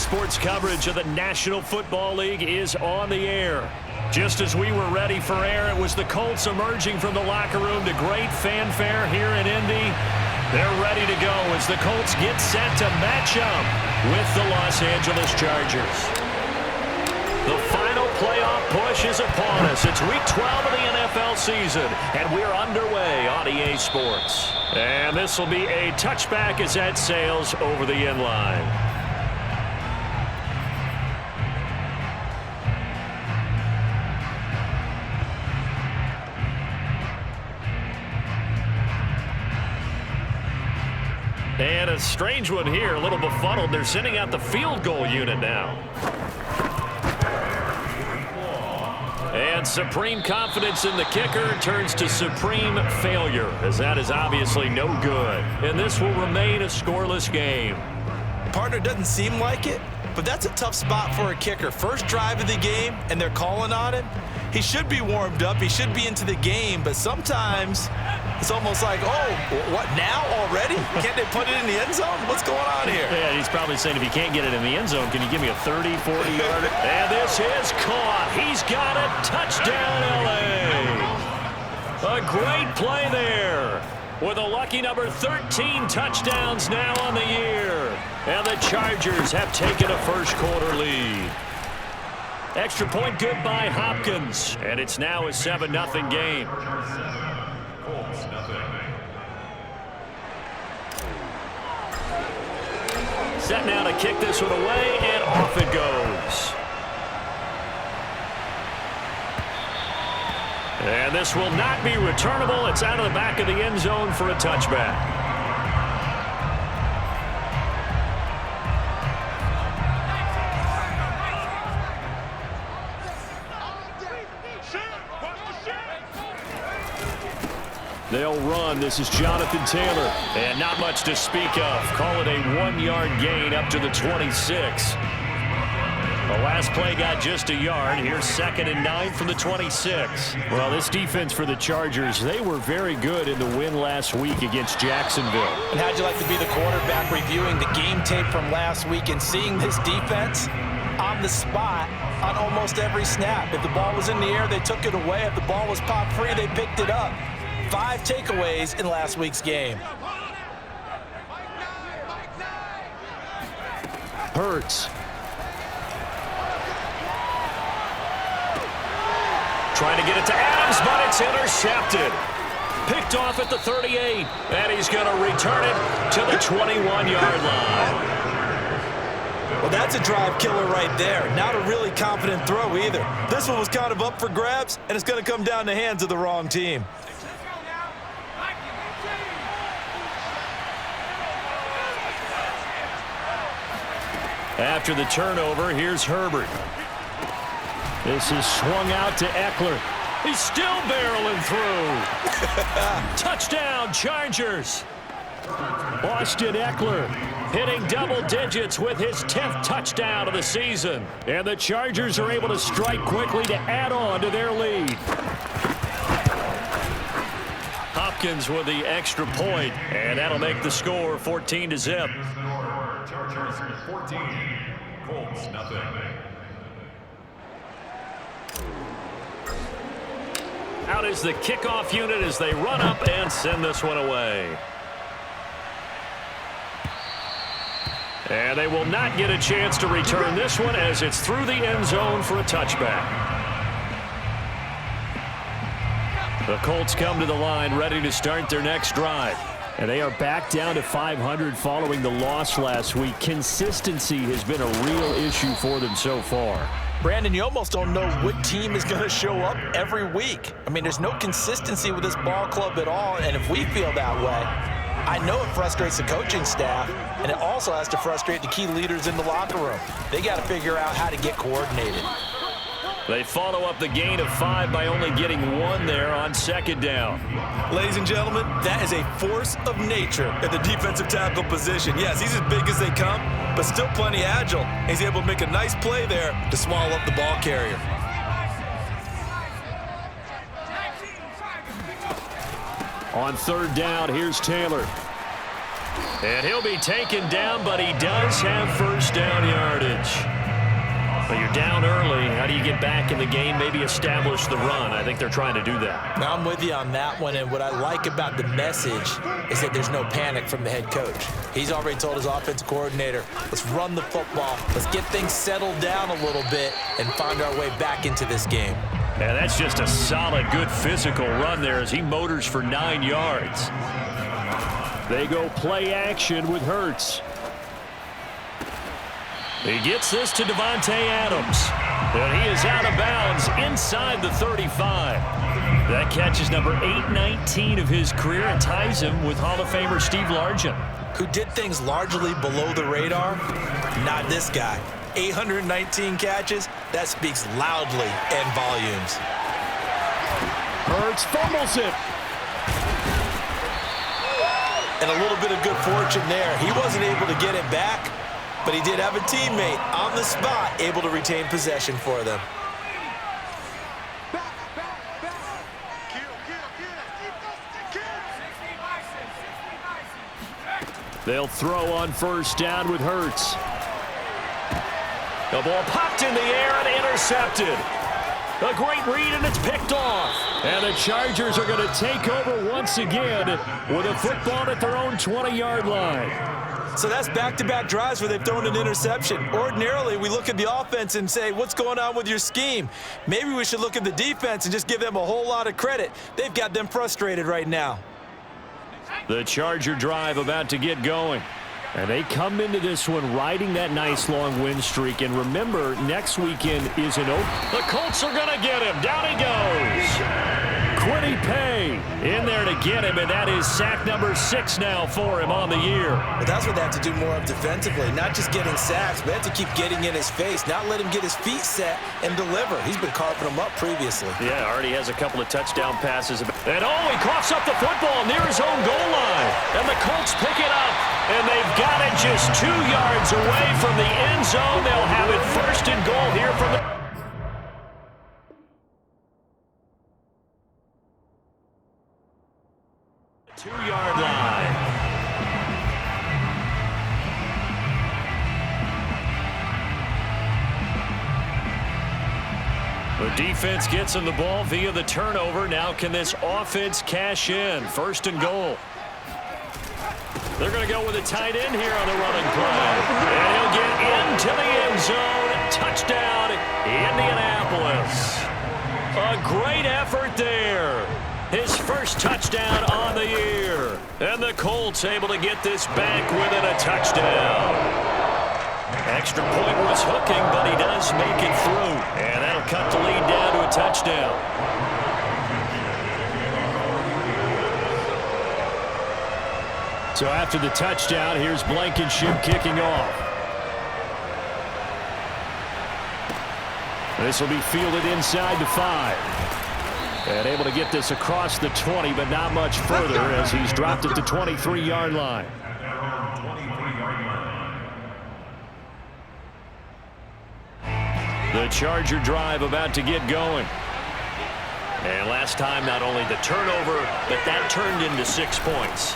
Sports coverage of the National Football League is on the air. Just as we were ready for air, it was the Colts emerging from the locker room to great fanfare here in Indy. They're ready to go as the Colts get set to match up with the Los Angeles Chargers. The final playoff push is upon us. It's Week 12 of the NFL season, and we're underway on EA Sports. And this will be a touchback as that sails over the end line. And a strange one here, a little befuddled. They're sending out the field goal unit now. And supreme confidence in the kicker turns to supreme failure, as that is obviously no good. And this will remain a scoreless game. Partner, doesn't seem like it, but that's a tough spot for a kicker. First drive of the game, and they're calling on him. He should be warmed up. He should be into the game, but sometimes it's almost like, oh, what, now already? Can't they put it in the end zone? What's going on here? Yeah, he's probably saying if he can't get it in the end zone, can you give me a 30, 40-yarder? And this is caught. He's got it. Touchdown, L.A. A great play there with a lucky number 13 touchdowns now on the year. And the Chargers have taken a first-quarter lead. Extra point good by Hopkins. And it's now a 7-0 game. Colts, nothing. Set now to kick this one away, and off it goes. And this will not be returnable. It's out of the back of the end zone for a touchback. They'll run. This is Jonathan Taylor. And not much to speak of. Call it a 1-yard gain up to the 26. The last play got just a yard. Here's 2nd and 9 from the 26. Well, this defense for the Chargers, they were very good in the win last week against Jacksonville. And how'd you like to be the quarterback reviewing the game tape from last week and seeing this defense on the spot on almost every snap? If the ball was in the air, they took it away. If the ball was popped free, they picked it up. 5 takeaways in last week's game. Hurts. Trying to get it to Adams, but it's intercepted. Picked off at the 38, and he's going to return it to the 21-yard line. Well, that's a drive killer right there. Not a really confident throw either. This one was kind of up for grabs, and it's going to come down in the hands of the wrong team. After the turnover, here's Herbert. This is swung out to Eckler. He's still barreling through. Touchdown, Chargers. Austin Eckler hitting double digits with his 10th touchdown of the season. And the Chargers are able to strike quickly to add on to their lead. Hopkins with the extra point, and that'll make the score 14-0. Chargers 14, Colts nothing. Out is the kickoff unit as they run up and send this one away. And they will not get a chance to return this one as it's through the end zone for a touchback. The Colts come to the line ready to start their next drive. And they are back down to 500 following the loss last week. Consistency has been a real issue for them so far. Brandon, you almost don't know what team is going to show up every week. I mean, there's no consistency with this ball club at all, and if we feel that way, I know it frustrates the coaching staff, and it also has to frustrate the key leaders in the locker room. They got to figure out how to get coordinated. They follow up the gain of 5 by only getting 1 there on 2nd down. Ladies and gentlemen, that is a force of nature at the defensive tackle position. Yes, he's as big as they come, but still plenty agile. He's able to make a nice play there to swallow up the ball carrier. On 3rd down, here's Taylor. And he'll be taken down, but he does have first down yardage. But you're down early. How do you get back in the game, maybe establish the run? I think they're trying to do that. Now, I'm with you on that one, and what I like about the message is that there's no panic from the head coach. He's already told his offensive coordinator, let's run the football, let's get things settled down a little bit and find our way back into this game. And that's just a solid, good physical run there as he motors for 9 yards. They go play action with Hurts. He gets this to Davante Adams. And he is out of bounds inside the 35. That catch is number 819 of his career and ties him with Hall of Famer Steve Largent. Who did things largely below the radar? Not this guy. 819 catches, that speaks loudly in volumes. Hurts fumbles it. And a little bit of good fortune there. He wasn't able to get it back, but he did have a teammate on the spot able to retain possession for them. They'll throw on first down with Hurts. The ball popped in the air and intercepted. A great read, and it's picked off. And the Chargers are going to take over once again with a football at their own 20-yard line. So that's back-to-back drives where they've thrown an interception. Ordinarily, we look at the offense and say, what's going on with your scheme? Maybe we should look at the defense and just give them a whole lot of credit. They've got them frustrated right now. The Charger drive about to get going. And they come into this one riding that nice long win streak. And remember, next weekend is an open. The Colts are going to get him. Down he goes. Quiddy Pay in there to get him, and that is sack number 6 now for him on the year. But that's what they have to do more of defensively. Not just getting sacks, but they have to keep getting in his face, not let him get his feet set and deliver. He's been carving them up previously. Yeah, already has a couple of touchdown passes. And he coughs up the football near his own goal line. And the Colts pick it up, and they've got it just 2 yards away from the end zone. They'll have it first and goal here from the 2-yard line. The defense gets him the ball via the turnover. Now can this offense cash in? First and goal. They're going to go with a tight end here on the running play. And he'll get into the end zone. Touchdown, Indianapolis. A great effort there. His first touchdown on the year. And the Colts able to get this back within a touchdown. Extra point was hooking, but he does make it through. And that'll cut the lead down to a touchdown. So after the touchdown, here's Blankenship kicking off. This will be fielded inside the 5. And able to get this across the 20, but not much further as he's dropped at the 23-yard line. The Charger drive about to get going. And last time, not only the turnover, but that turned into 6 points.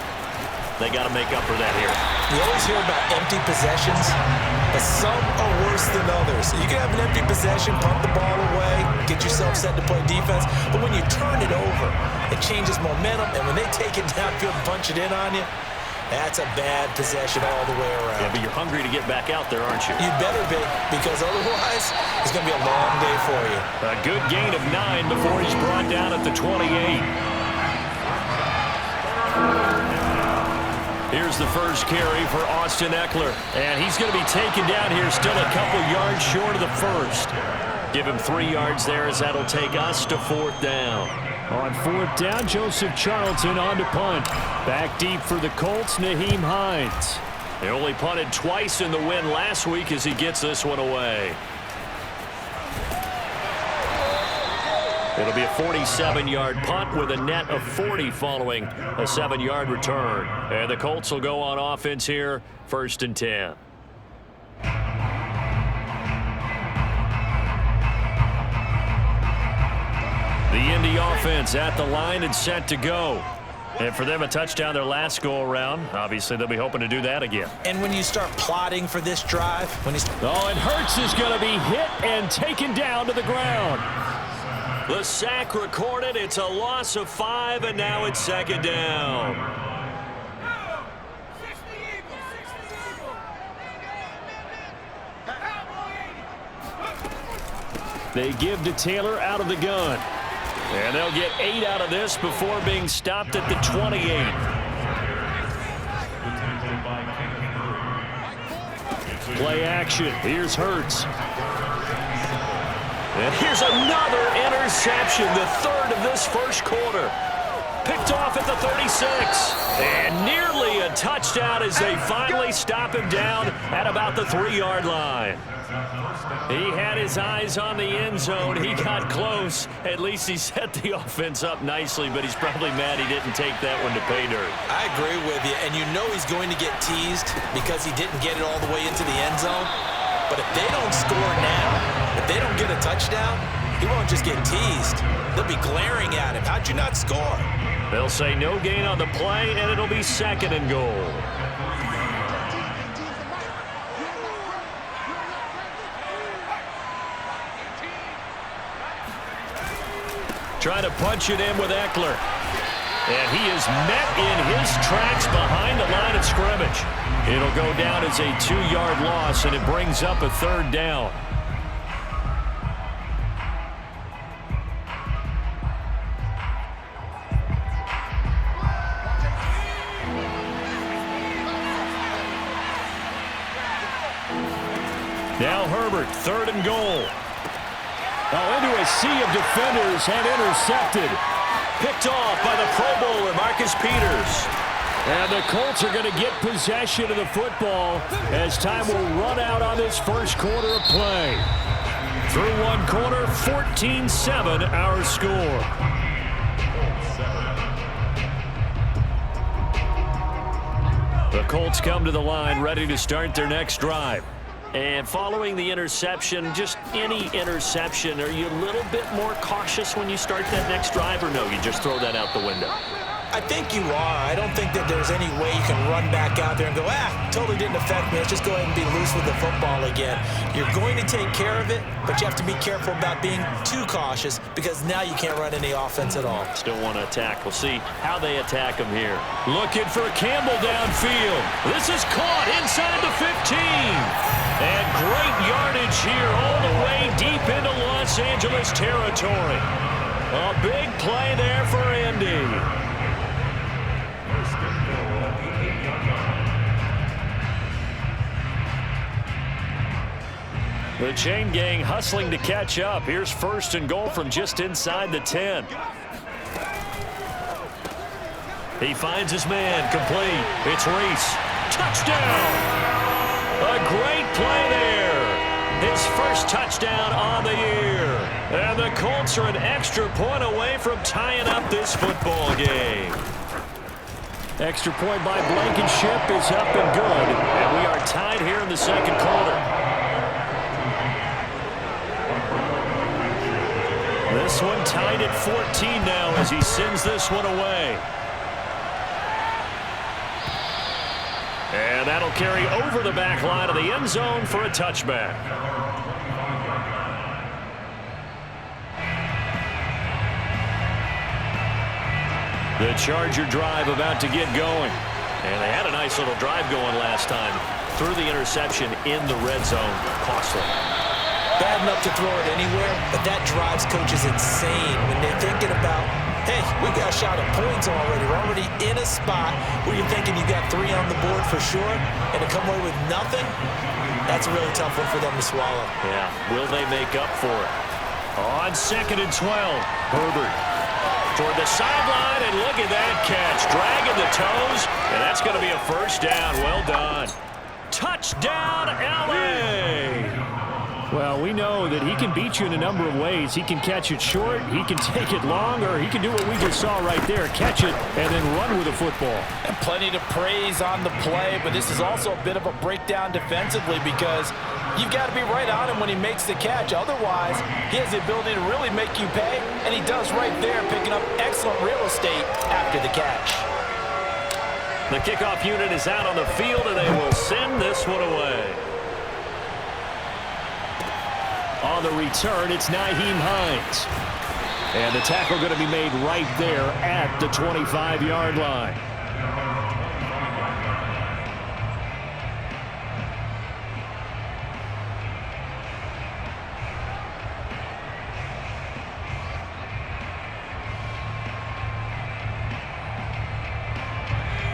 They got to make up for that here. We always hear about empty possessions, but some are worse than others. You can have an empty possession, pump the ball away, get yourself set to play defense, but when you turn it over, it changes momentum, and when they take it downfield and punch it in on you, that's a bad possession all the way around. Yeah, but you're hungry to get back out there, aren't you? You better be, because otherwise, it's going to be a long day for you. A good gain of 9 before he's brought down at the 28. Here's the first carry for Austin Eckler. And he's going to be taken down here still a couple yards short of the first. Give him 3 yards there as that'll take us to 4th down. On 4th down, Joseph Charlton on to punt. Back deep for the Colts, Naheem Hines. They only punted twice in the win last week as he gets this one away. It'll be a 47-yard punt with a net of 40 following a 7-yard return. And the Colts will go on offense here, 1st and 10. The Indy offense at the line and set to go. And for them, a touchdown their last go-around. Obviously, they'll be hoping to do that again. And when you start plotting for this drive, when you... Oh, and Hurts is going to be hit and taken down to the ground. The sack recorded. It's a loss of 5, and now it's second down. They give to Taylor out of the gun. And they'll get 8 out of this before being stopped at the 28. Play action. Here's Hurts. And here's another interception, the third of this first quarter. Picked off at the 36. And nearly a touchdown as they finally stop him down at about the 3-yard line. He had his eyes on the end zone. He got close. At least he set the offense up nicely, but he's probably mad he didn't take that one to pay dirt. I agree with you, and you know he's going to get teased because he didn't get it all the way into the end zone. But if they don't score now, if they don't get a touchdown, he won't just get teased. They'll be glaring at him. How'd you not score? They'll say no gain on the play, and it'll be 2nd and goal. Trying to punch it in with Eckler. And he is met in his tracks behind the line of scrimmage. It'll go down as a 2-yard loss, and it brings up a 3rd down. Now Herbert, 3rd and goal. Oh, into a sea of defenders and intercepted. Picked off by the Pro Bowler, Marcus Peters. And the Colts are going to get possession of the football as time will run out on this first quarter of play. Through one quarter, 14-7 our score. The Colts come to the line ready to start their next drive. And following the interception, just any interception, are you a little bit more cautious when you start that next drive, or no, you just throw that out the window? I think you are. I don't think that there's any way you can run back out there and go, totally didn't affect me. Let's just go ahead and be loose with the football again. You're going to take care of it, but you have to be careful about being too cautious because now you can't run any offense at all. Still want to attack. We'll see how they attack him here. Looking for Campbell downfield. This is caught inside the 15. And great yardage here all the way deep into Los Angeles territory. A big play there for Indy. The chain gang hustling to catch up. Here's 1st and goal from just inside the 10. He finds his man, complete. It's Reese. Touchdown! A great play there. His first touchdown on the year. And the Colts are an extra point away from tying up this football game. Extra point by Blankenship is up and good. And we are tied here in the second quarter. This one tied at 14 now as he sends this one away. And that'll carry over the back line of the end zone for a touchback. The Charger drive about to get going. And they had a nice little drive going last time. Threw the interception in the red zone. Costly. Bad enough to throw it anywhere, but that drives coaches insane when they're thinking about, hey, we got a shot at points already. We're already in a spot where you're thinking you got 3 on the board for sure, and to come away with nothing, that's a really tough one for them to swallow. Yeah, will they make up for it? On 2nd and 12, Herbert toward the sideline, and look at that catch. Dragging the toes, and that's going to be a 1st down. Well done. Touchdown, L.A. Well, we know that he can beat you in a number of ways. He can catch it short, he can take it long, or he can do what we just saw right there, catch it and then run with the football. And plenty to praise on the play, but this is also a bit of a breakdown defensively because you've got to be right on him when he makes the catch. Otherwise, he has the ability to really make you pay, and he does right there, picking up excellent real estate after the catch. The kickoff unit is out on the field, and they will send this one away. On the return, it's Nyheim Hines. And the tackle going to be made right there at the 25-yard line.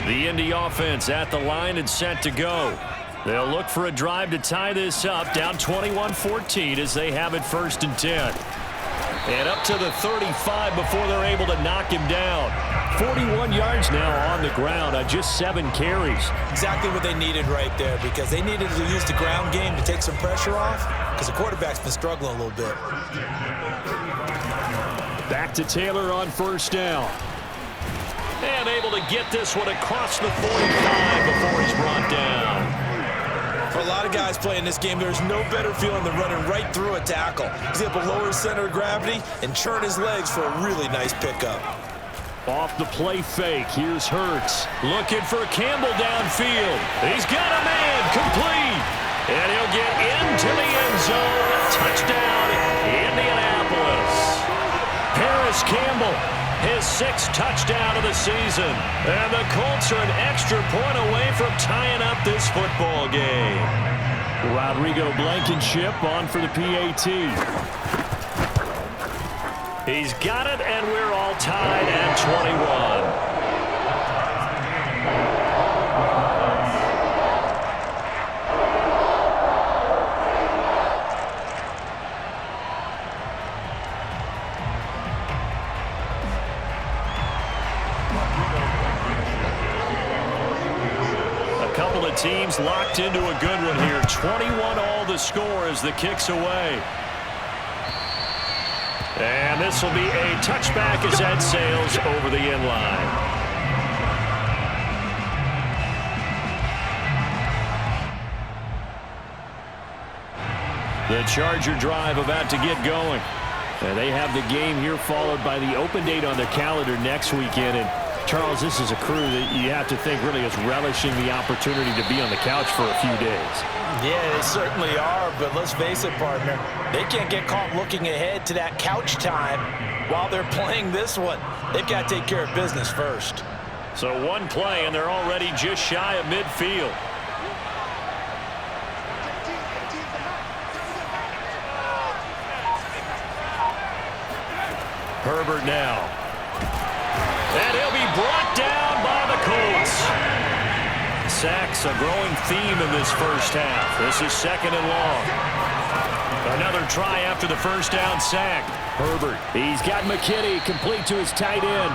The Indy offense at the line and set to go. They'll look for a drive to tie this up, down 21-14 as they have it 1st and 10. And up to the 35 before they're able to knock him down. 41 yards now on the ground on just 7 carries. Exactly what they needed right there, because they needed to use the ground game to take some pressure off, because the quarterback's been struggling a little bit. Back to Taylor on 1st down. And able to get this one across the 45 before he's brought down. For a lot of guys playing this game, there's no better feeling than running right through a tackle. He's able to lower his center of gravity and churn his legs for a really nice pickup. Off the play fake, here's Hurts. Looking for Campbell downfield. He's got a man, complete. And he'll get into the end zone. Touchdown, Indianapolis. Paris Campbell, his 6th touchdown of the season. And the Colts are an extra point away from tying up this football game. Rodrigo Blankenship on for the PAT. He's got it, and we're all tied at 21. Teams locked into a good one here. 21 all the score as the kick's away. And this will be a touchback as that sails over the end line. The Charger drive about to get going. And they have the game here followed by the open date on their calendar next weekend. And Charles, this is a crew that you have to think really is relishing the opportunity to be on the couch for a few days. Yeah, they certainly are, but let's face it, partner, they can't get caught looking ahead to that couch time while they're playing this one. They've got to take care of business first. So one play, and they're already just shy of midfield. Herbert now. And he'll be brought down by the Colts. Sacks, a growing theme in this first half. This is 2nd and long. Another try after the first down sack. Herbert, he's got McKinney complete to his tight end.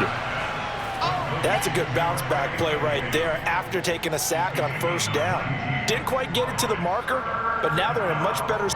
That's a good bounce back play right there after taking a sack on 1st down. Didn't quite get it to the marker, but now they're in a much better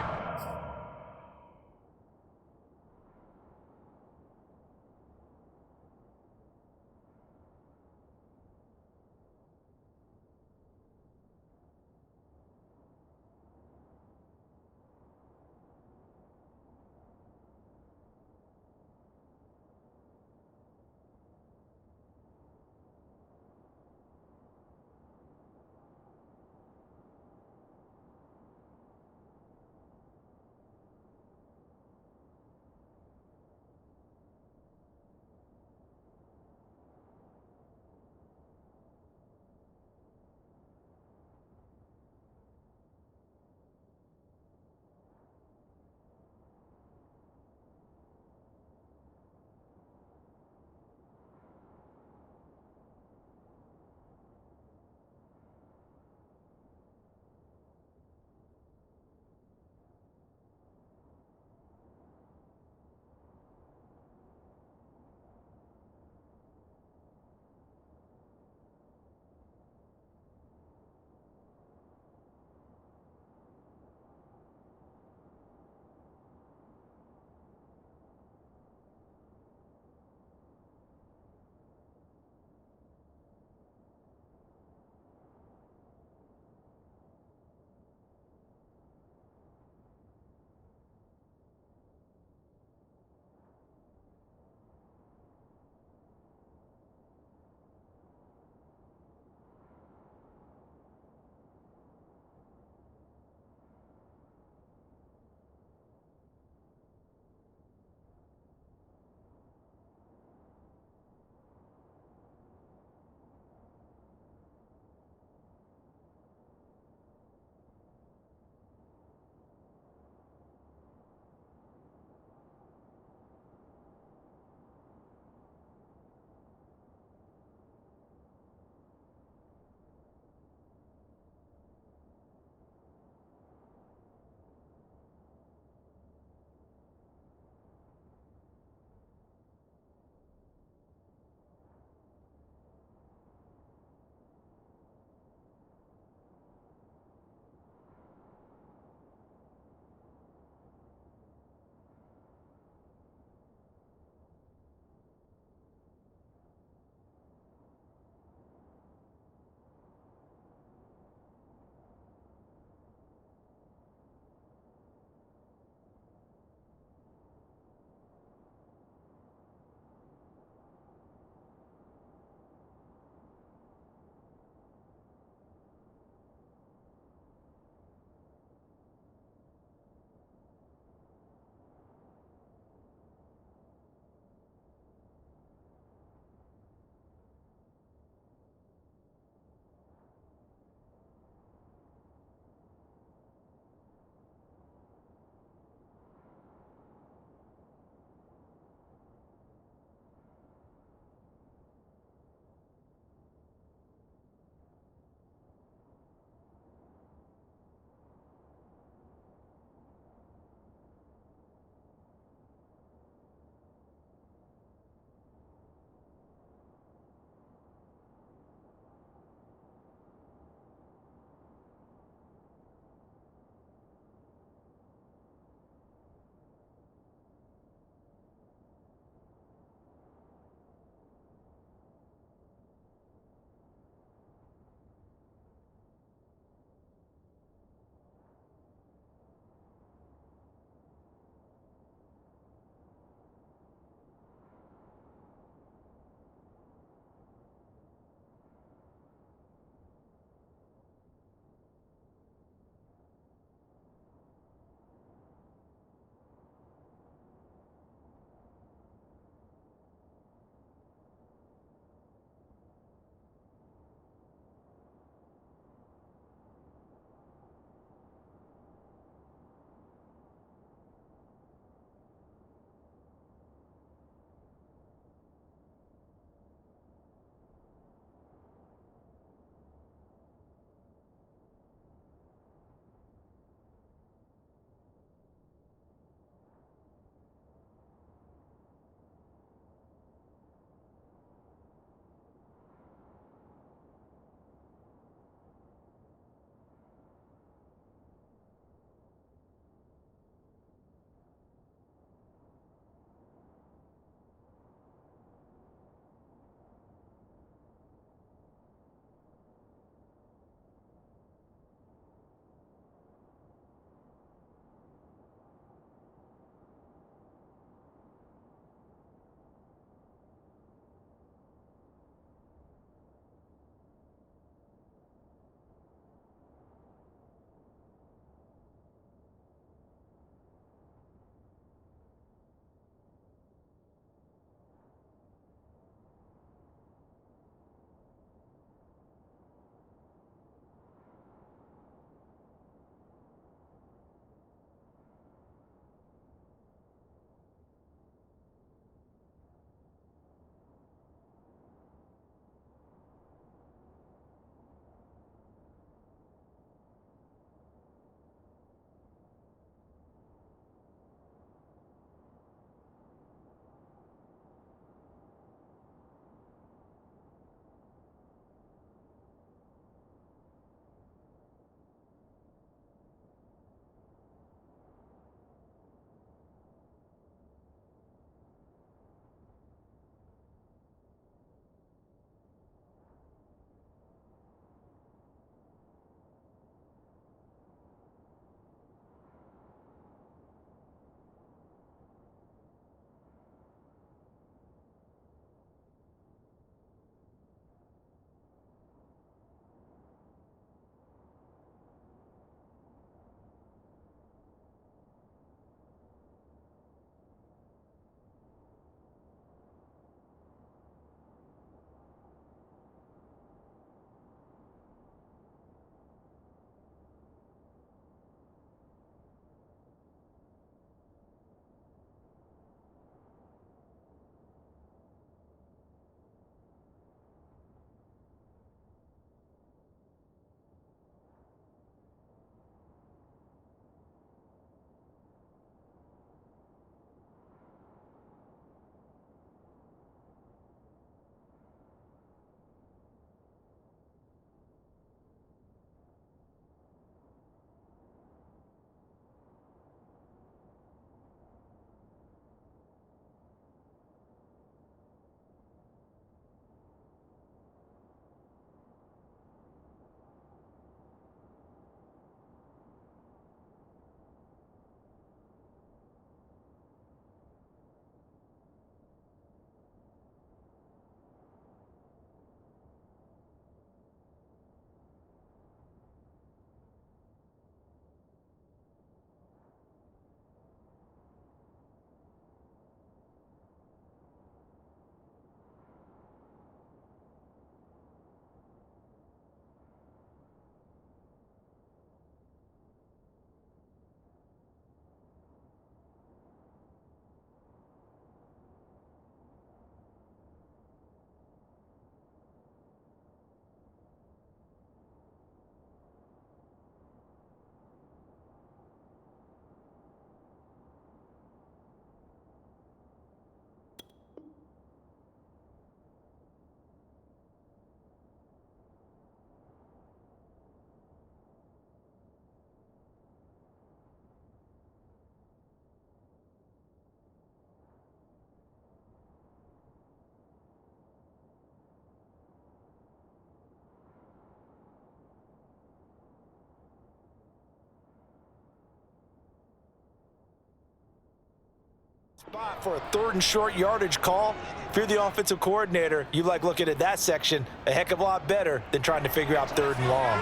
Spot for a 3rd and short yardage call. If you're the offensive coordinator, you like looking at that section a heck of a lot better than trying to figure out 3rd and long.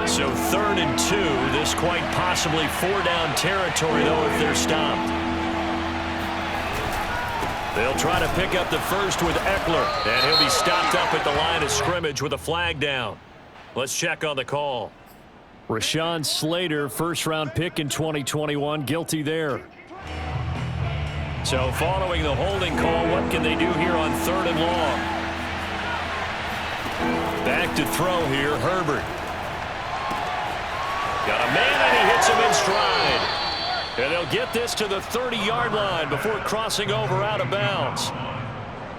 So 3rd and 2, this quite possibly 4-down territory, though, if they're stopped. They'll try to pick up the first with Eckler, and he'll be stopped up at the line of scrimmage with a flag down. Let's check on the call. Rashawn Slater, first-round pick in 2021, guilty there. So following the holding call, what can they do here on 3rd and long? Back to throw here, Herbert. Got a man, and he hits him in stride. And they'll get this to the 30-yard line before crossing over out of bounds.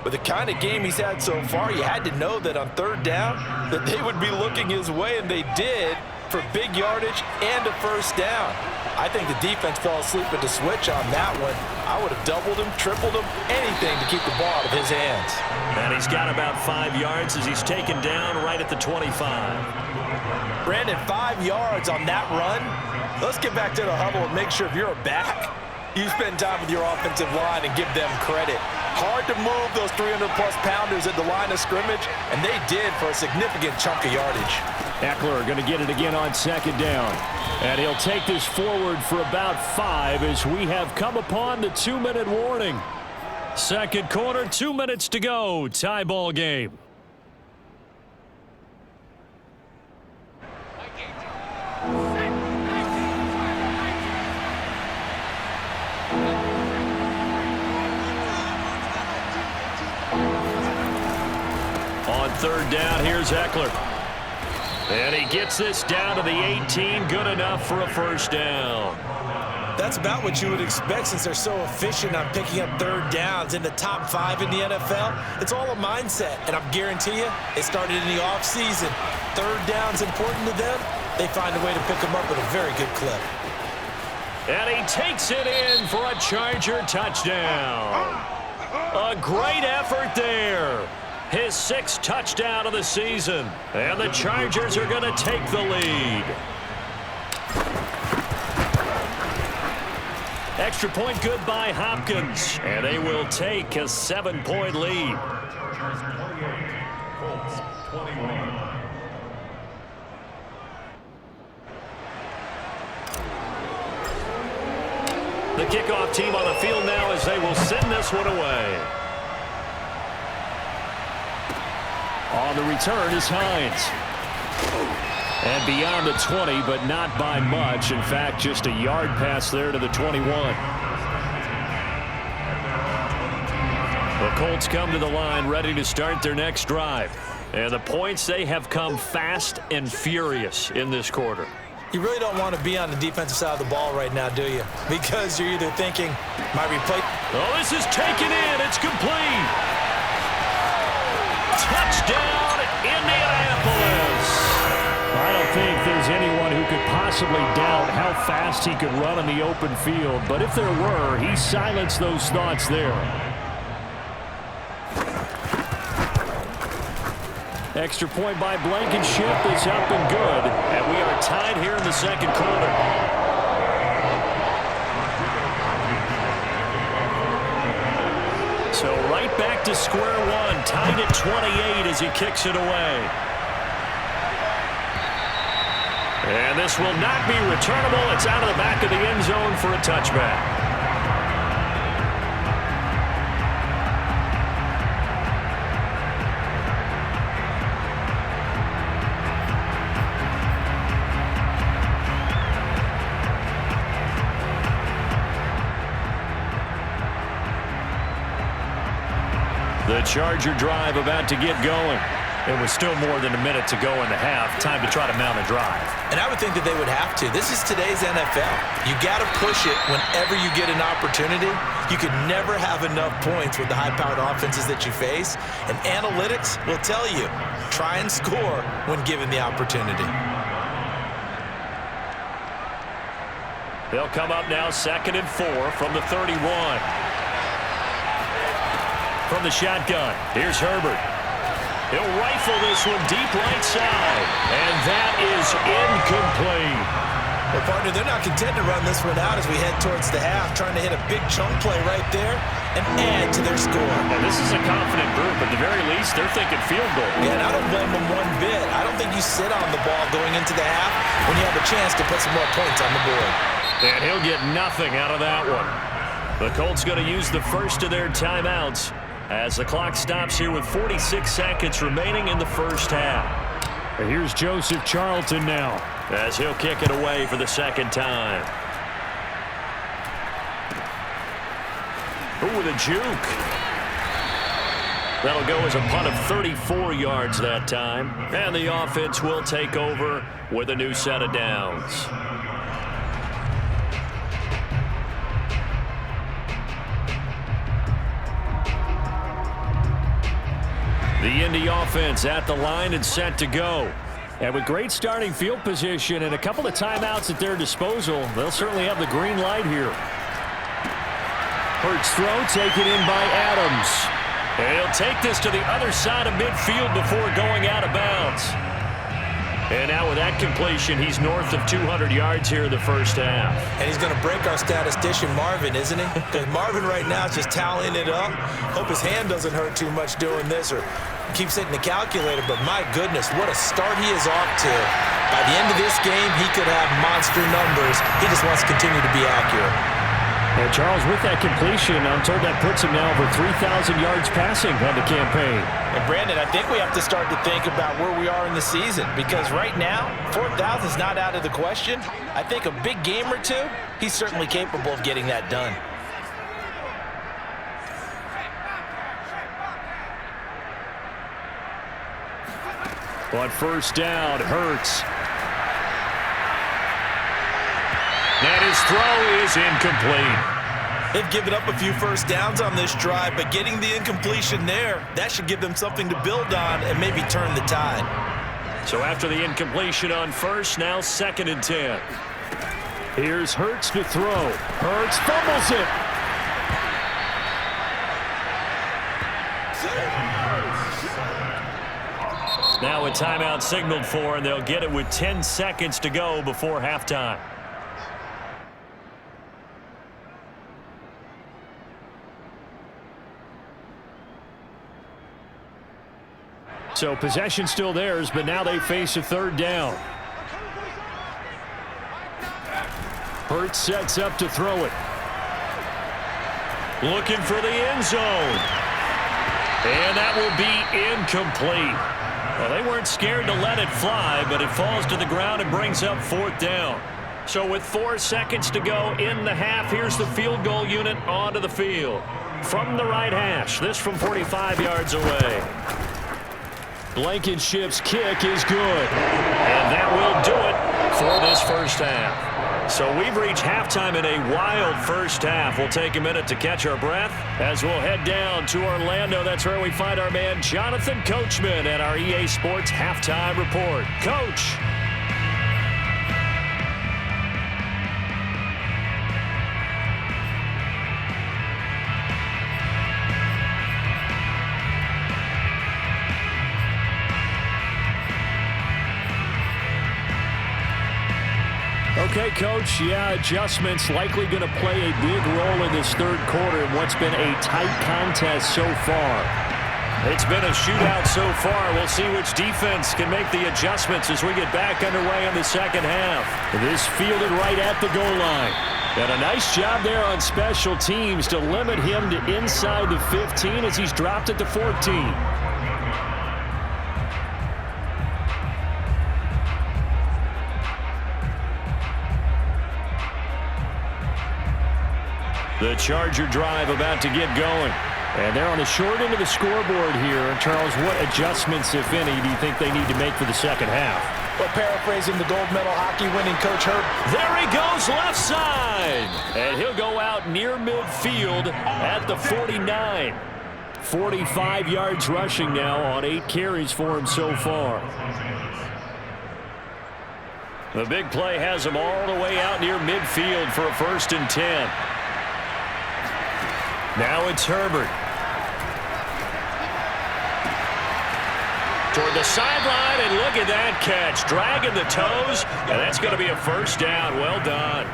With the kind of game he's had so far, you had to know that on 3rd down that they would be looking his way, and they did, for big yardage and a first down. I think the defense fell asleep at the switch on that one. I would have doubled him, tripled him, anything to keep the ball out of his hands. And he's got about 5 yards as he's taken down right at the 25. Brandon, 5 yards on that run. Let's get back to the huddle and make sure if you're a back, you spend time with your offensive line and give them credit. Hard to move those 300-plus pounders at the line of scrimmage, and they did for a significant chunk of yardage. Eckler going to get it again on 2nd down. And he'll take this forward for about 5 as we have come upon the 2-minute warning. 2nd quarter, 2 minutes to go. Tie ball game. On 3rd down, here's Eckler. And he gets this down to the 18, good enough for a first down. That's about what you would expect since they're so efficient on picking up 3rd downs in the top 5 in the NFL. It's all a mindset, and I guarantee you, it started in the offseason. 3rd down's important to them. They find a way to pick them up at a very good clip. And he takes it in for a Charger touchdown. A great effort there. His 6th touchdown of the season. And the Chargers are going to take the lead. Extra point good by Hopkins. And they will take a 7-point lead. Chargers 28, Colts 21. The kickoff team on the field now as they will send this one away. On the return is Hines. And beyond the 20, but not by much. In fact, just a yard pass there to the 21. The Colts come to the line ready to start their next drive. And the points, they have come fast and furious in this quarter. You really don't want to be on the defensive side of the ball right now, do you? Because you're either thinking, my replay. Oh, this is taken in. It's complete. Touchdown, Indianapolis. I don't think there's anyone who could possibly doubt how fast he could run on the open field. But if there were, he silenced those thoughts there. Extra point by Blankenship is up and good. And we are tied here in the 2nd quarter. So right back to square one, tied at 28 as he kicks it away. And this will not be returnable. It's out of the back of the end zone for a touchback. The Charger drive about to get going. It was still more than a minute to go in the half. Time to try to mount a drive. And I would think that they would have to. This is today's NFL. You got to push it whenever you get an opportunity. You could never have enough points with the high-powered offenses that you face. And analytics will tell you, try and score when given the opportunity. They'll come up now 2nd and 4 from the 31. From the shotgun, here's Herbert. He'll rifle this one deep right side. And that is incomplete. Well, partner, they're not content to run this one out as we head towards the half, trying to hit a big chunk play right there and add to their score. And this is a confident group. At the very least, they're thinking field goal. Yeah, and I don't blame them one bit. I don't think you sit on the ball going into the half when you have a chance to put some more points on the board. And he'll get nothing out of that one. The Colts going to use the first of their timeouts as the clock stops here with 46 seconds remaining in the first half. And here's Joseph Charlton now, as he'll kick it away for the second time. Ooh, with a juke. That'll go as a punt of 34 yards that time. And the offense will take over with a new set of downs. The Indy offense at the line and set to go. And with great starting field position and a couple of timeouts at their disposal, they'll certainly have the green light here. Hurts throw taken in by Adams. And he'll take this to the other side of midfield before going out of bounds. And now with that completion, he's north of 200 yards here in the first half. And he's going to break our statistician Marvin, isn't he? Because Marvin right now is just tallying it up. Hope his hand doesn't hurt too much doing this or keeps hitting the calculator. But my goodness, what a start he is off to. By the end of this game, he could have monster numbers. He just wants to continue to be accurate. And Charles, with that completion, I'm told that puts him now over 3,000 yards passing on the campaign. And Brandon, I think we have to start to think about where we are in the season, because right now, 4,000 is not out of the question. I think a big game or two, he's certainly capable of getting that done. On first down, Hurts. And his throw is incomplete. They've given up a few first downs on this drive, but getting the incompletion there, that should give them something to build on and maybe turn the tide. So after the incompletion on first, now 2nd and 10. Here's Hurts to throw. Hurts fumbles it. Now a timeout signaled for, and they'll get it with 10 seconds to go before halftime. So possession still theirs, but now they face a third down. Hurts sets up to throw it. Looking for the end zone. And that will be incomplete. Well, they weren't scared to let it fly, but it falls to the ground and brings up 4th down. So with 4 seconds to go in the half, here's the field goal unit onto the field. From the right hash, this from 45 yards away. Blankenship's kick is good. And that will do it for this first half. So we've reached halftime in a wild first half. We'll take a minute to catch our breath as we'll head down to Orlando. That's where we find our man Jonathan Coachman at our EA Sports Halftime Report. Coach. Okay, Coach, yeah, adjustments likely going to play a big role in this third quarter in what's been a tight contest so far. It's been a shootout so far. We'll see which defense can make the adjustments as we get back underway in the second half. This fielded right at the goal line. And a nice job there on special teams to limit him to inside the 15 as he's dropped at the 14. The Charger drive about to get going. And they're on the short end of the scoreboard here. Charles, what adjustments, if any, do you think they need to make for the second half? Well, paraphrasing the gold medal hockey winning coach Herb. There he goes, left side. And he'll go out near midfield at the 49. 45 yards rushing now on 8 carries for him so far. The big play has him all the way out near midfield for a 1st and 10. Now it's Herbert. Toward the sideline, and look at that catch. Dragging the toes, and that's going to be a first down. Well done.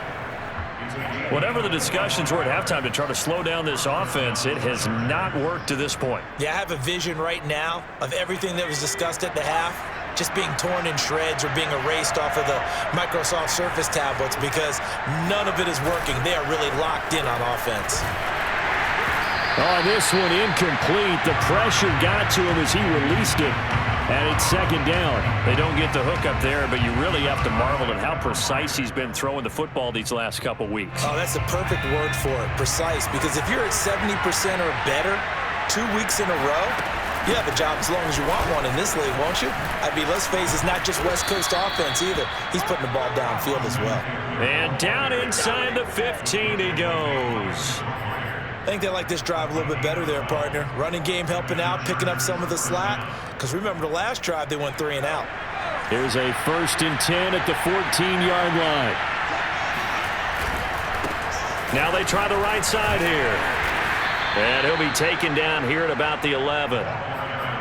Whatever the discussions were at halftime to try to slow down this offense, it has not worked to this point. Yeah, I have a vision right now of everything that was discussed at the half just being torn in shreds or being erased off of the Microsoft Surface tablets because none of it is working. They are really locked in on offense. Oh, this one incomplete. The pressure got to him as he released it. And it's second down. They don't get the hook up there, but you really have to marvel at how precise he's been throwing the football these last couple weeks. Oh, that's the perfect word for it, precise. Because if you're at 70% or better 2 weeks in a row, you have a job as long as you want one in this league, won't you? I mean, let's face it, it's not just West Coast offense either. He's putting the ball downfield as well. And down inside the 15 he goes. I think they like this drive a little bit better there, partner. Running game helping out, picking up some of the slack. Because remember, the last drive, they went 3 and out. Here's a 1st and 10 at the 14-yard line. Now they try the right side here. And he'll be taken down here at about the 11.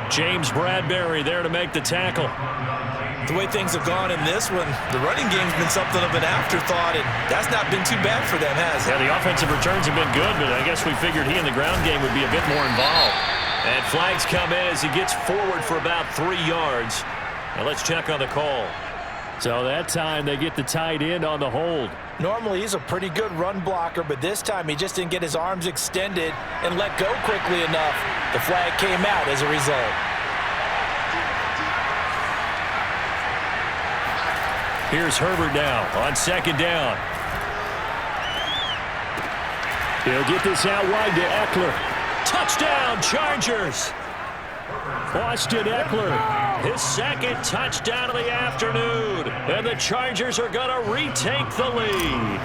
James Bradbury there to make the tackle. The way things have gone in this one, the running game's been something of an afterthought, and that's not been too bad for them, has it? Yeah, the offensive returns have been good, but I guess we figured he in the ground game would be a bit more involved. And flags come in as he gets forward for about 3 yards. Now let's check on the call. So that time they get the tight end on the hold. Normally he's a pretty good run blocker, but this time he just didn't get his arms extended and let go quickly enough. The flag came out as a result. Here's Herbert now on second down. He'll get this out wide to Eckler. Touchdown, Chargers! Austin Eckler. His second touchdown of the afternoon. And the Chargers are going to retake the lead.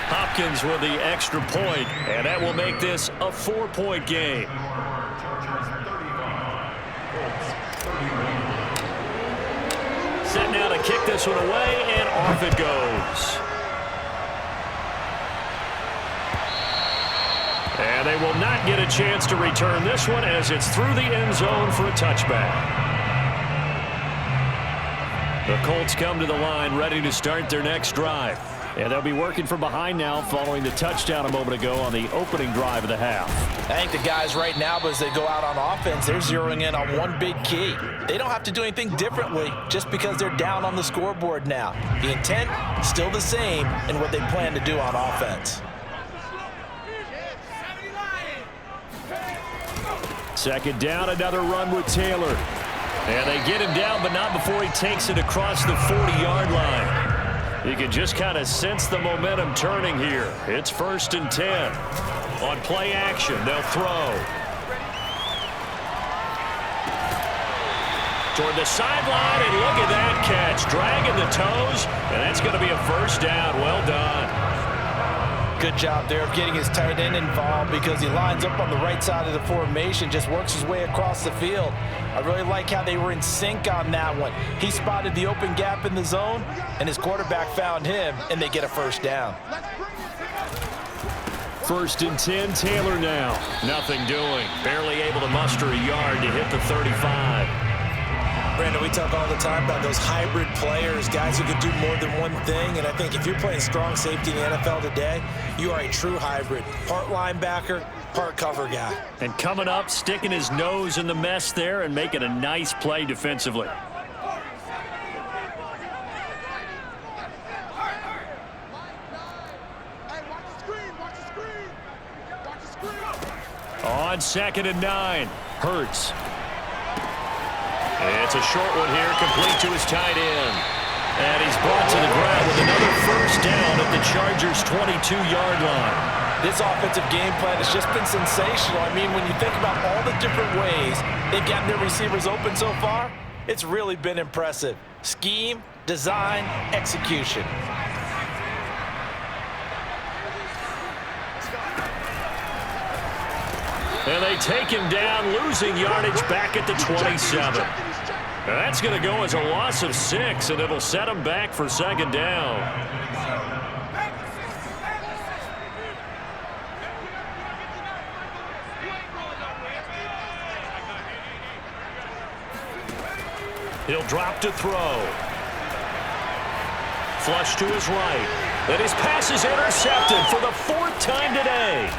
Hopkins with the extra point, and that will make this a 4-point game. Set now to kick this one away, and off it goes. And they will not get a chance to return this one as it's through the end zone for a touchback. The Colts come to the line ready to start their next drive. And they'll be working from behind now following the touchdown a moment ago on the opening drive of the half. I think the guys right now, as they go out on offense, they're zeroing in on one big key. They don't have to do anything differently just because they're down on the scoreboard now. The intent, still the same in what they plan to do on offense. Second down, another run with Taylor. And they get him down, but not before he takes it across the 40-yard line. You can just kind of sense the momentum turning here. It's 1st and 10. On play action, they'll throw. Toward the sideline, and look at that catch. Dragging the toes, and that's going to be a first down. Well done. Good job there of getting his tight end involved because he lines up on the right side of the formation, just works his way across the field. I really like how they were in sync on that one. He spotted the open gap in the zone, and his quarterback found him, and they get a first down. 1st and 10, Taylor now. Nothing doing. Barely able to muster a yard to hit the 35. Brandon, we talk all the time about those hybrid players, guys who can do more than one thing, and I think if you're playing strong safety in the NFL today, you are a true hybrid. Part linebacker, part cover guy. And coming up, sticking his nose in the mess there and making a nice play defensively. On 2nd and 9, Hurts. It's a short one here, complete to his tight end. And he's brought to the ground with another first down at the Chargers' 22-yard line. This offensive game plan has just been sensational. I mean, when you think about all the different ways they've gotten their receivers open so far, it's really been impressive. Scheme, design, execution. And they take him down, losing yardage back at the 27. That's going to go as a loss of 6, and it'll set him back for 2nd down. He'll drop to throw. Flush to his right. And his pass is intercepted for the 4th time today.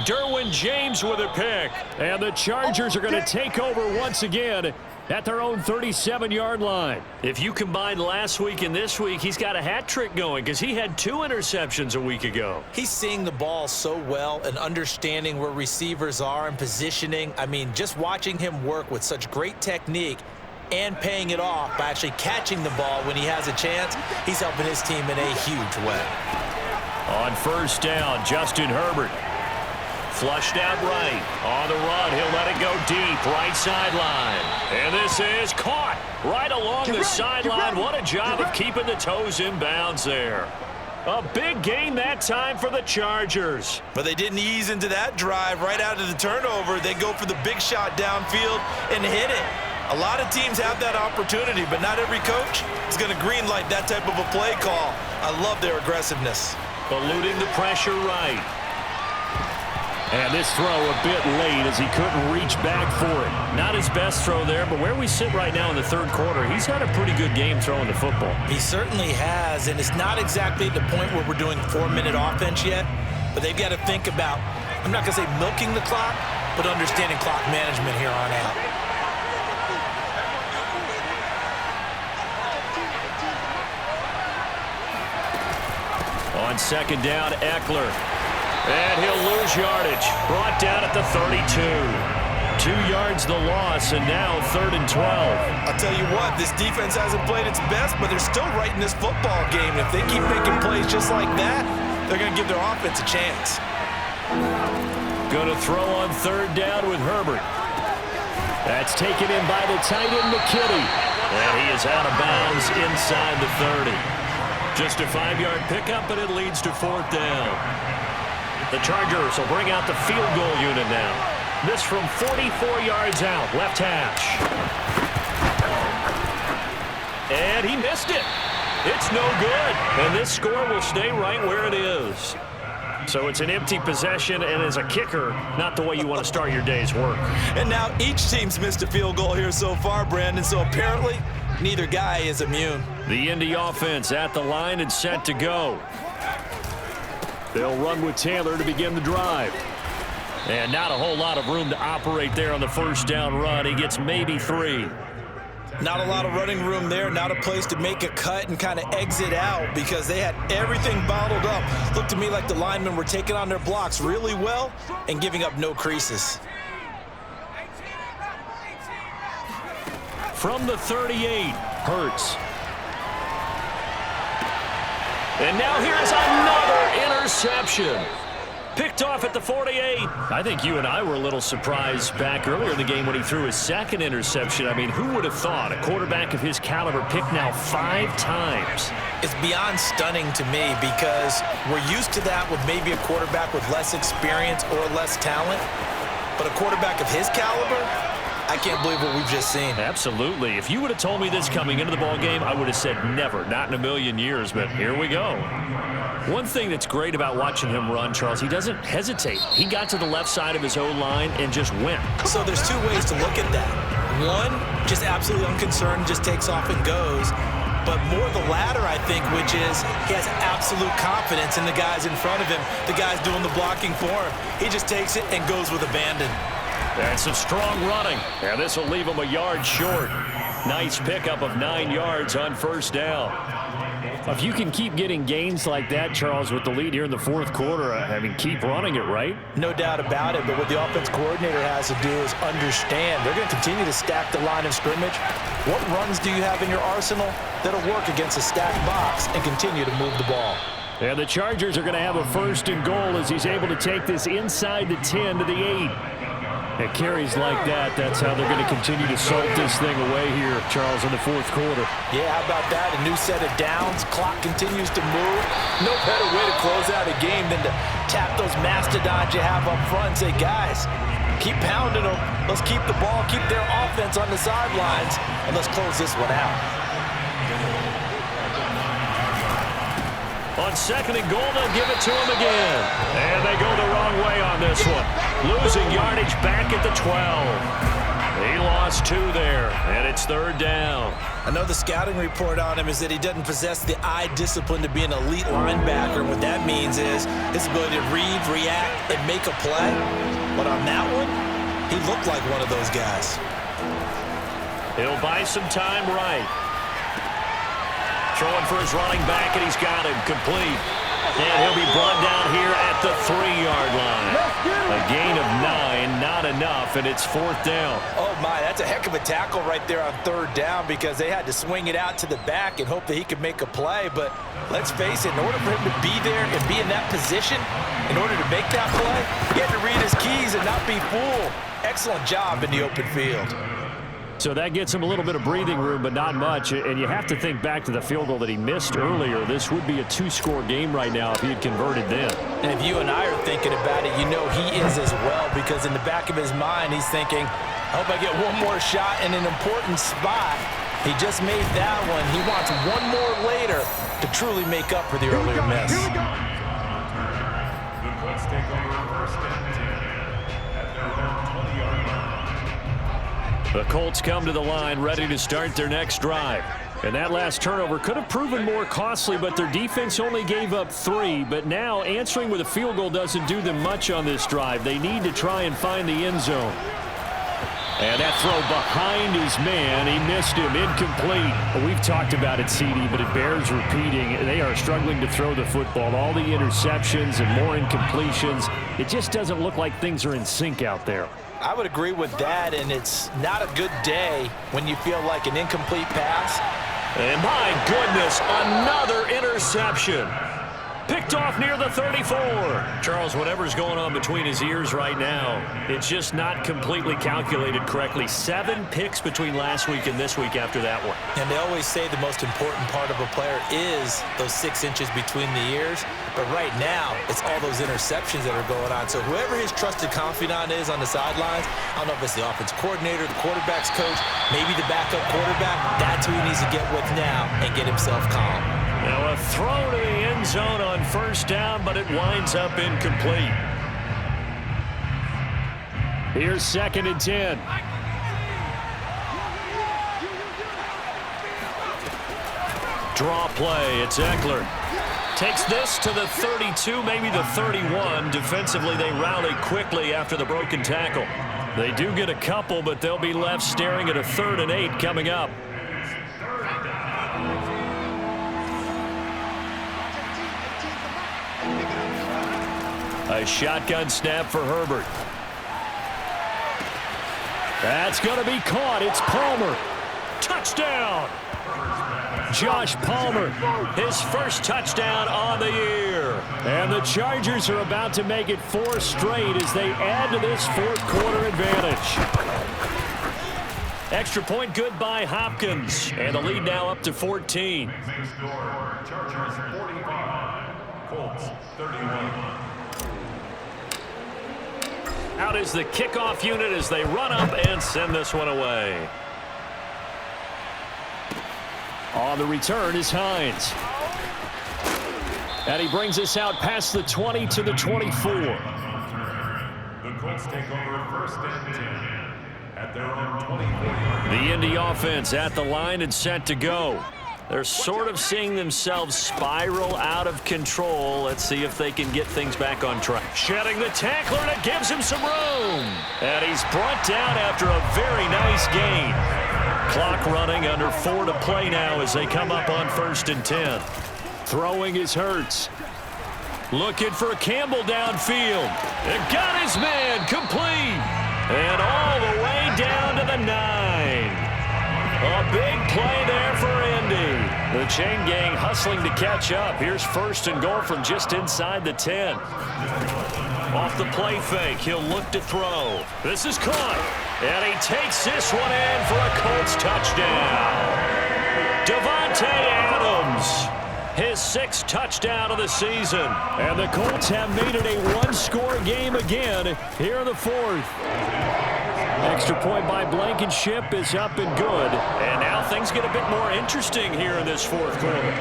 Derwin James with a pick. And the Chargers are going to take over once again at their own 37-yard line. If you combine last week and this week, he's got a hat trick going because he had 2 interceptions a week ago. He's seeing the ball so well and understanding where receivers are and positioning. I mean, just watching him work with such great technique and paying it off by actually catching the ball when he has a chance, he's helping his team in a huge way. On 1st down, Justin Herbert. Flushed out right. On the run, he'll let it go deep. Right sideline. And this is caught right along the sideline. What a job of keeping the toes in bounds there. A big gain that time for the Chargers. But they didn't ease into that drive right out of the turnover. They go for the big shot downfield and hit it. A lot of teams have that opportunity, but not every coach is going to greenlight that type of a play call. I love their aggressiveness. Eluding the pressure right. And this throw a bit late as he couldn't reach back for it. Not his best throw there, but where we sit right now in the 3rd quarter, he's had a pretty good game throwing the football. He certainly has, and it's not exactly at the point where we're doing 4-minute offense yet, but they've got to think about, I'm not going to say milking the clock, but understanding clock management here on out. On 2nd down, Eckler. And he'll lose yardage. Brought down at the 32. 2 yards the loss, and now 3rd and 12. I'll tell you what, this defense hasn't played its best, but they're still right in this football game. If they keep making plays just like that, they're going to give their offense a chance. Going to throw on 3rd down with Herbert. That's taken in by the tight end, McKinney. And he is out of bounds inside the 30. Just a 5-yard pickup, and it leads to 4th down. The Chargers will bring out the field goal unit now. This from 44 yards out, left hash. And he missed it. It's no good. And this score will stay right where it is. So it's an empty possession, and as a kicker, not the way you want to start your day's work. And now each team's missed a field goal here so far, Brandon, so apparently neither guy is immune. The Indy offense at the line and set to go. They'll run with Taylor to begin the drive. And not a whole lot of room to operate there on the 1st down run. He gets maybe 3. Not a lot of running room there, not a place to make a cut and kind of exit out because they had everything bottled up. Looked to me like the linemen were taking on their blocks really well and giving up no creases. From the 38, Hurts. And now here's another interception. Picked off at the 48. I think you and I were a little surprised back earlier in the game when he threw his 2nd interception. I mean, who would have thought a quarterback of his caliber picked now 5 times? It's beyond stunning to me because we're used to that with maybe a quarterback with less experience or less talent. But a quarterback of his caliber, I can't believe what we've just seen. Absolutely. If you would have told me this coming into the ball game, I would have said never, not in a million years, but here we go. One thing that's great about watching him run, Charles, he doesn't hesitate. He got to the left side of his O-line and just went. So there's 2 ways to look at that. One, just absolutely unconcerned, just takes off and goes. But more the latter, I think, which is he has absolute confidence in the guys in front of him, the guys doing the blocking for him. He just takes it and goes with abandon. And some strong running. And this will leave him a yard short. Nice pickup of 9 yards on 1st down. If you can keep getting gains like that, Charles, with the lead here in the 4th quarter, I mean, keep running it, right? No doubt about it, but what the offense coordinator has to do is understand. They're going to continue to stack the line of scrimmage. What runs do you have in your arsenal that'll work against a stacked box and continue to move the ball? And the Chargers are going to have a 1st and goal as he's able to take this inside the 10 to the 8. It carries like that. That's how they're going to continue to salt this thing away here, Charles, in the 4th quarter. Yeah, how about that? A new set of downs. Clock continues to move. No better way to close out a game than to tap those mastodons you have up front and say, guys, keep pounding them. Let's keep the ball, keep their offense on the sidelines, and let's close this one out. On 2nd and goal, they'll give it to him again. And they go the wrong way on this one. Losing yardage back at the 12. He lost 2 there. and it's third down. I know the scouting report on him is that he doesn't possess the eye discipline to be an elite linebacker. What that means is his ability to read, react, and make a play. But on that one, he looked like one of those guys. He'll buy some time right. Throwing for his running back, and he's got him complete. And he'll be brought down here at the 3-yard line. A gain of 9, not enough, and it's fourth down. Oh, my, that's a heck of a tackle right there on third down because they had to swing it out to the back and hope that he could make a play. But let's face it, in order for him to be there and be in that position, in order to make that play, he had to read his keys and not be fooled. Excellent job in the open field. So that gets him a little bit of breathing room, but not much. And you have to think back to the field goal that he missed earlier. This would be a 2-score game right now if he had converted then. And if you and I are thinking about it, you know he is as well, because in the back of his mind, he's thinking, I hope I get one more shot in an important spot. He just made that one. He wants one more later to truly make up for the earlier miss. The Colts take over first and 10 at their own 20-yard line. The Colts come to the line ready to start their next drive. And that last turnover could have proven more costly, but their defense only gave up 3. But now answering with a field goal doesn't do them much on this drive. They need to try and find the end zone. And that throw behind his man, he missed him, incomplete. We've talked about it, CD, but it bears repeating. They are struggling to throw the football. All the interceptions and more incompletions. It just doesn't look like things are in sync out there. I would agree with that, and it's not a good day when you feel like an incomplete pass. And my goodness, another interception. Picked off near the 34. Charles, whatever's going on between his ears right now, it's just not completely calculated correctly. 7 picks between last week and this week after that one. And they always say the most important part of a player is those 6 inches between the ears. But right now, it's all those interceptions that are going on. So whoever his trusted confidant is on the sidelines, I don't know if it's the offense coordinator, the quarterback's coach, maybe the backup quarterback, that's who he needs to get with now and get himself calm. Now a throw to the end zone on first down, but it winds up incomplete. Here's 2nd and 10. Draw play, it's Eckler. Takes this to the 32, maybe the 31. Defensively, they rally quickly after the broken tackle. They do get a couple, but they'll be left staring at a 3rd and 8 coming up. A shotgun snap for Herbert. That's going to be caught. It's Palmer. Touchdown! Josh Palmer, his first touchdown on the year. And the Chargers are about to make it 4 straight as they add to this 4th quarter advantage. Extra point good by Hopkins. And the lead now up to 14. The score, Chargers 45, Colts 31. Out is the kickoff unit as they run up and send this one away. On the return is Hines. And he brings us out past the 20 to the 24. The Colts take over first and 10 at their own 24. The Indy offense at the line and set to go. They're sort of seeing themselves spiral out of control. Let's see if they can get things back on track. Shedding the tackler, and it gives him some room. And he's brought down after a very nice gain. Clock running, under 4 to play now as they come up on 1st and 10. Throwing is Hurts. Looking for Campbell downfield. And got his man complete. And all the way down to the 9. A big play there for Indy. The chain gang hustling to catch up. Here's 1st and goal from just inside the 10. Off the play fake, he'll look to throw. This is caught. And he takes this one in for a Colts touchdown. Devontae Adams, his 6th touchdown of the season. And the Colts have made it a 1-score game again here in the 4th. Extra point by Blankenship is up and good. And now things get a bit more interesting here in this 4th quarter.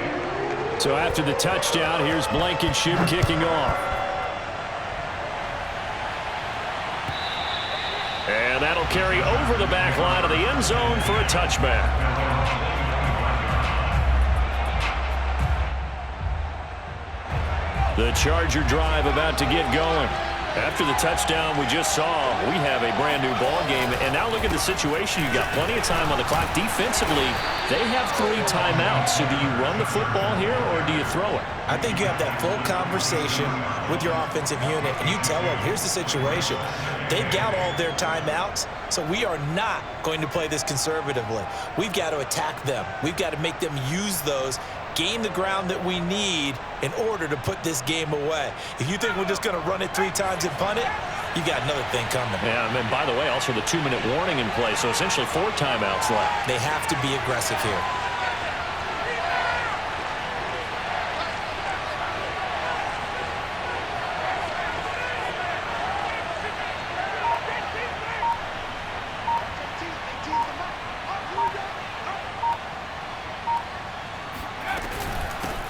So after the touchdown, here's Blankenship kicking off. And that'll carry over the back line of the end zone for a touchback. The Charger drive about to get going. After the touchdown we just saw, we have a brand-new ball game. And now look at the situation. You've got plenty of time on the clock. Defensively, they have 3 timeouts. So do you run the football here or do you throw it? I think you have that full conversation with your offensive unit, and you tell them, here's the situation. They've got all their timeouts, so we are not going to play this conservatively. We've got to attack them. We've got to make them use those, gain the ground that we need in order to put this game away. If you think we're just going to run it 3 times and punt it, you got another thing coming. Yeah, and by the way, also the 2-minute warning in play, so essentially 4 timeouts left. They have to be aggressive here.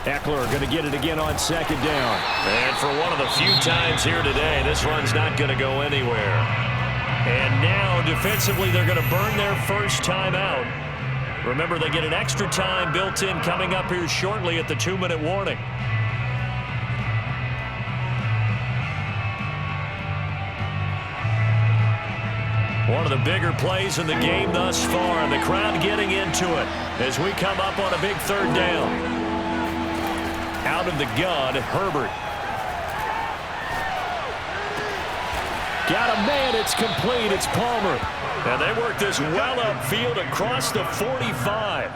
Eckler going to get it again on 2nd down. And for one of the few times here today, this run's not going to go anywhere. And now, defensively, they're going to burn their first time out. Remember, they get an extra time built in coming up here shortly at the 2-minute warning. One of the bigger plays in the game thus far, and the crowd getting into it as we come up on a big 3rd down. Out of the gun, Herbert. Got a man, it's complete, it's Palmer. And they work this well upfield across the 45.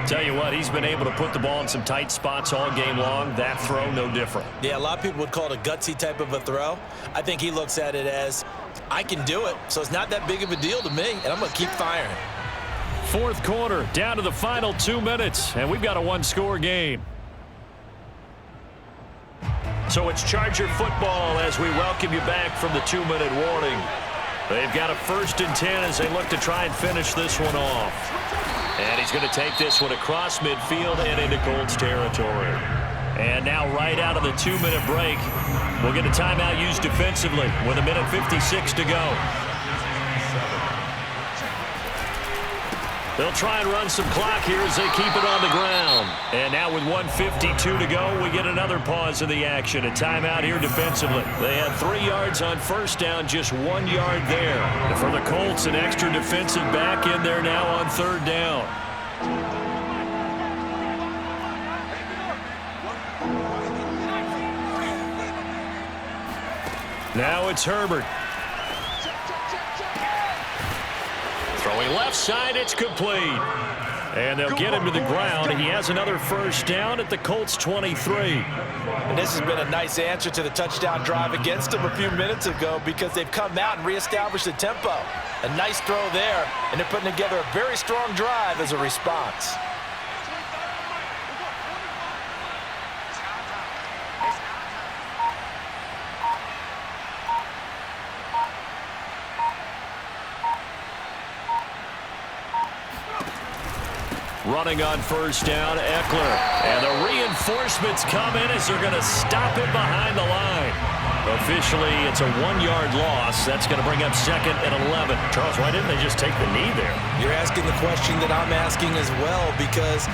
Tell you what, he's been able to put the ball in some tight spots all game long. That throw, no different. Yeah, a lot of people would call it a gutsy type of a throw. I think he looks at it as, I can do it, so it's not that big of a deal to me, and I'm going to keep firing. 4th quarter, down to the final 2 minutes, and we've got a 1-score game. So it's Charger football as we welcome you back from the 2-minute warning. They've got a 1st and 10 as they look to try and finish this one off. And he's going to take this one across midfield and into Colts territory. And now right out of the 2-minute break, we'll get a timeout used defensively with 1:56 to go. They'll try and run some clock here as they keep it on the ground. And now with 1:52 to go, we get another pause in the action. A timeout here defensively. They had 3 yards on 1st down, just 1 yard there. And for the Colts, an extra defensive back in there now on 3rd down. Now it's Herbert. Throwing left side, it's complete. And they'll get him to the ground. He has another 1st down at the Colts 23. And this has been a nice answer to the touchdown drive against them a few minutes ago because they've come out and reestablished the tempo. A nice throw there, and they're putting together a very strong drive as a response. Running on 1st down, Eckler. And the reinforcements come in as they're going to stop him behind the line. Officially, it's a 1-yard loss. That's going to bring up 2nd and 11. Charles, why didn't they just take the knee there? You're asking the question that I'm asking as well because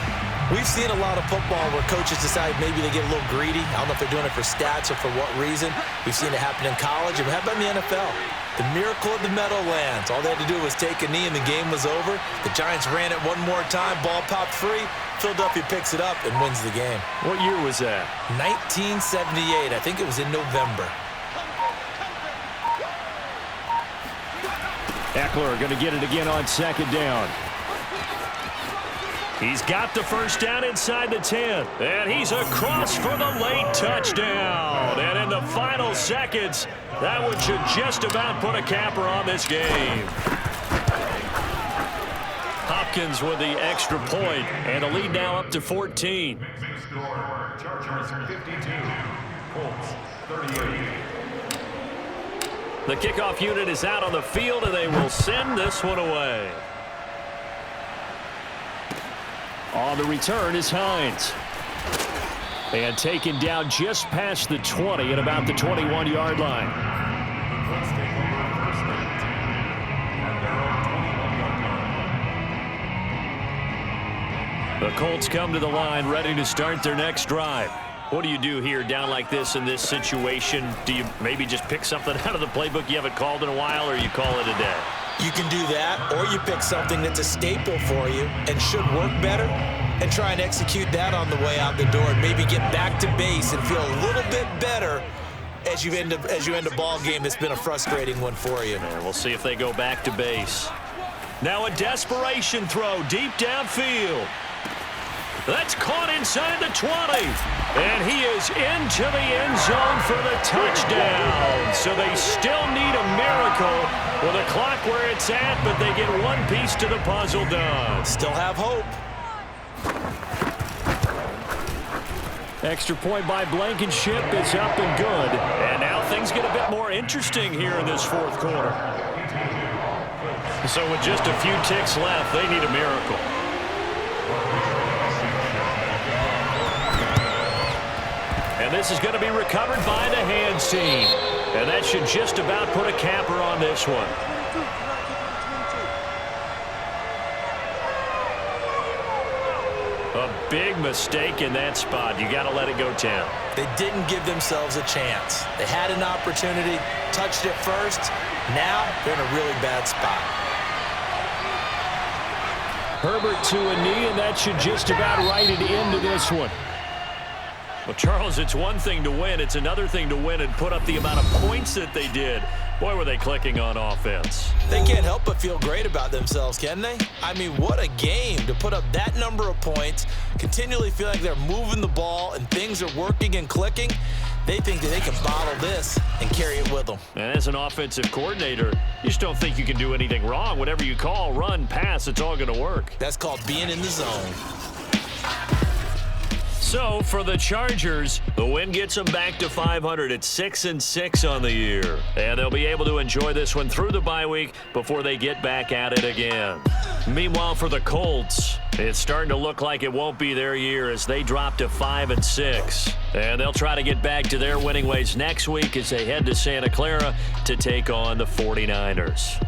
we've seen a lot of football where coaches decide maybe they get a little greedy. I don't know if they're doing it for stats or for what reason. We've seen it happen in college. And how about in the NFL? The miracle of the Meadowlands. All they had to do was take a knee and the game was over. The Giants ran it one more time. Ball popped free. Philadelphia picks it up and wins the game. What year was that? 1978. I think it was in November. Eckler going to get it again on 2nd down. He's got the 1st down inside the 10. And he's across for the late touchdown. And in the final seconds, that one should just about put a capper on this game. Hopkins with the extra point, and a lead now up to 14. Score, Chargers 52, Colts 38. The kickoff unit is out on the field, and they will send this one away. On the return is Hines. And taken down just past the 20 at about the 21-yard line. The Colts take over 1st and 10 at The Colts come to the line ready to start their next drive. What do you do here down like this in this situation? Do you maybe just pick something out of the playbook you haven't called in a while, or you call it a day? You can do that, or you pick something that's a staple for you and should work better and try and execute that on the way out the door and maybe get back to base and feel a little bit better as you end a ball game that's been a frustrating one for you. And we'll see if they go back to base. Now a desperation throw deep downfield. That's caught inside the 20. And he is into the end zone for the touchdown. So they still need a miracle with a clock where it's at, but they get one piece to the puzzle done. Still have hope. Extra point by Blankenship. It's up and good. And now things get a bit more interesting here in this fourth quarter. So with just a few ticks left, they need a miracle. And this is going to be recovered by the hands team. And that should just about put a capper on this one. A big mistake in that spot. You got to let it go down. They didn't give themselves a chance. They had an opportunity, touched it first. Now they're in a really bad spot. Herbert to a knee, and that should just about write it into this one. Well, Charles, it's one thing to win. It's another thing to win and put up the amount of points that they did. Boy, were they clicking on offense. They can't help but feel great about themselves, can they? I mean, what a game to put up that number of points, continually feel like they're moving the ball and things are working and clicking. They think that they can bottle this and carry it with them. And as an offensive coordinator, you just don't think you can do anything wrong. Whatever you call, run, pass, it's all going to work. That's called being in the zone. So for the Chargers, the win gets them back to 500 at 6-6 on the year. And they'll be able to enjoy this one through the bye week before they get back at it again. Meanwhile, for the Colts, it's starting to look like it won't be their year as they drop to 5-6. And they'll try to get back to their winning ways next week as they head to Santa Clara to take on the 49ers.